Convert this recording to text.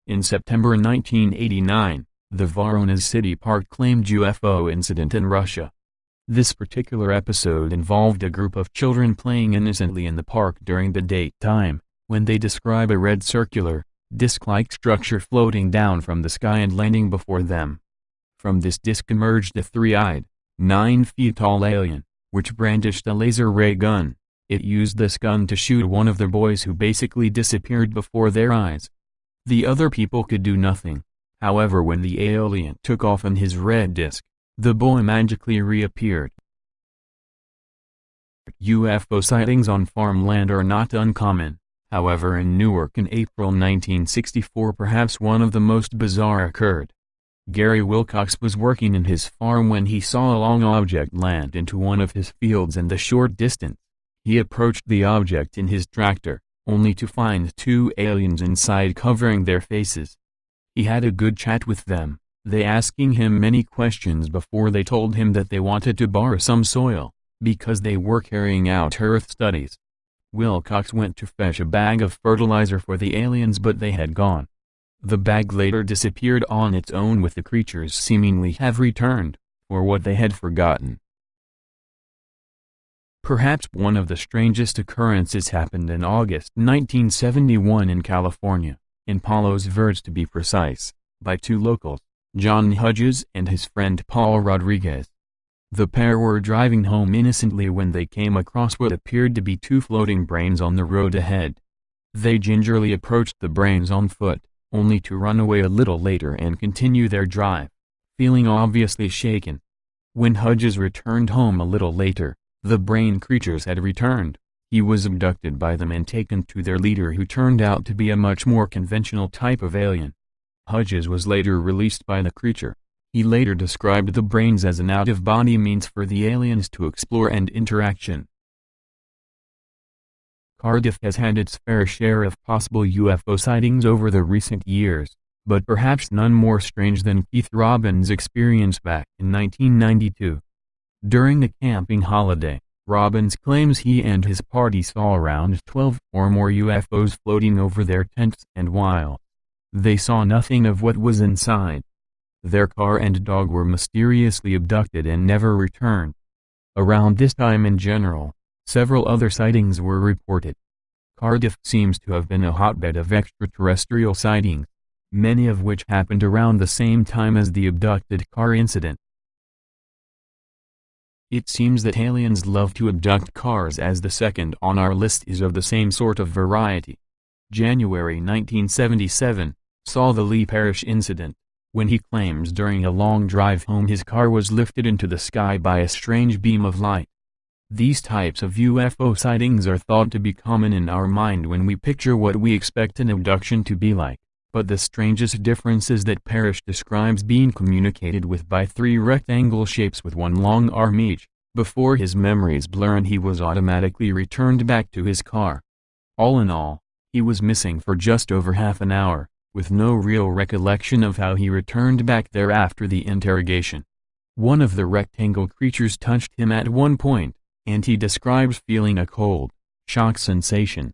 In September 1989, the Voronezh City Park claimed UFO incident in Russia. This particular episode involved a group of children playing innocently in the park during the daytime, when they describe a red circular, disc-like structure floating down from the sky and landing before them. From this disc emerged a three-eyed, 9-feet-tall alien, which brandished a laser ray gun. It used this gun to shoot one of the boys who basically disappeared before their eyes. The other people could do nothing. However, when the alien took off in his red disc, the boy magically reappeared. UFO sightings on farmland are not uncommon. However, in Newark in April 1964, perhaps one of the most bizarre occurred. Gary Wilcox was working in his farm when he saw a long object land into one of his fields in the short distance. He approached the object in his tractor, only to find two aliens inside covering their faces. He had a good chat with them, they asking him many questions before they told him that they wanted to borrow some soil, because they were carrying out earth studies. Wilcox went to fetch a bag of fertilizer for the aliens, but they had gone. The bag later disappeared on its own, with the creatures seemingly have returned, for what they had forgotten. Perhaps one of the strangest occurrences happened in August 1971 in California, in Palos Verdes to be precise, by two locals, John Hudges and his friend Paul Rodriguez. The pair were driving home innocently when they came across what appeared to be two floating brains on the road ahead. They gingerly approached the brains on foot, only to run away a little later and continue their drive, feeling obviously shaken. When Hudges returned home a little later, the brain creatures had returned. He was abducted by them and taken to their leader, who turned out to be a much more conventional type of alien. Hudges was later released by the creature. He later described the brains as an out-of-body means for the aliens to explore and interaction. Cardiff has had its fair share of possible UFO sightings over the recent years, but perhaps none more strange than Keith Robbins' experience back in 1992. During a camping holiday, Robbins claims he and his party saw around 12 or more UFOs floating over their tents, and while they saw nothing of what was inside, their car and dog were mysteriously abducted and never returned. Around this time in general, several other sightings were reported. Cardiff seems to have been a hotbed of extraterrestrial sightings, many of which happened around the same time as the abducted car incident. It seems that aliens love to abduct cars, as the second on our list is of the same sort of variety. January 1977 saw the Lee Parrish incident, when he claims during a long drive home his car was lifted into the sky by a strange beam of light. These types of UFO sightings are thought to be common in our mind when we picture what we expect an abduction to be like, but the strangest difference is that Parrish describes being communicated with by three rectangle shapes with one long arm each, before his memories blur and he was automatically returned back to his car. All in all, he was missing for just over half an hour, with no real recollection of how he returned back there after the interrogation. One of the rectangle creatures touched him at one point, and he describes feeling a cold, shock sensation,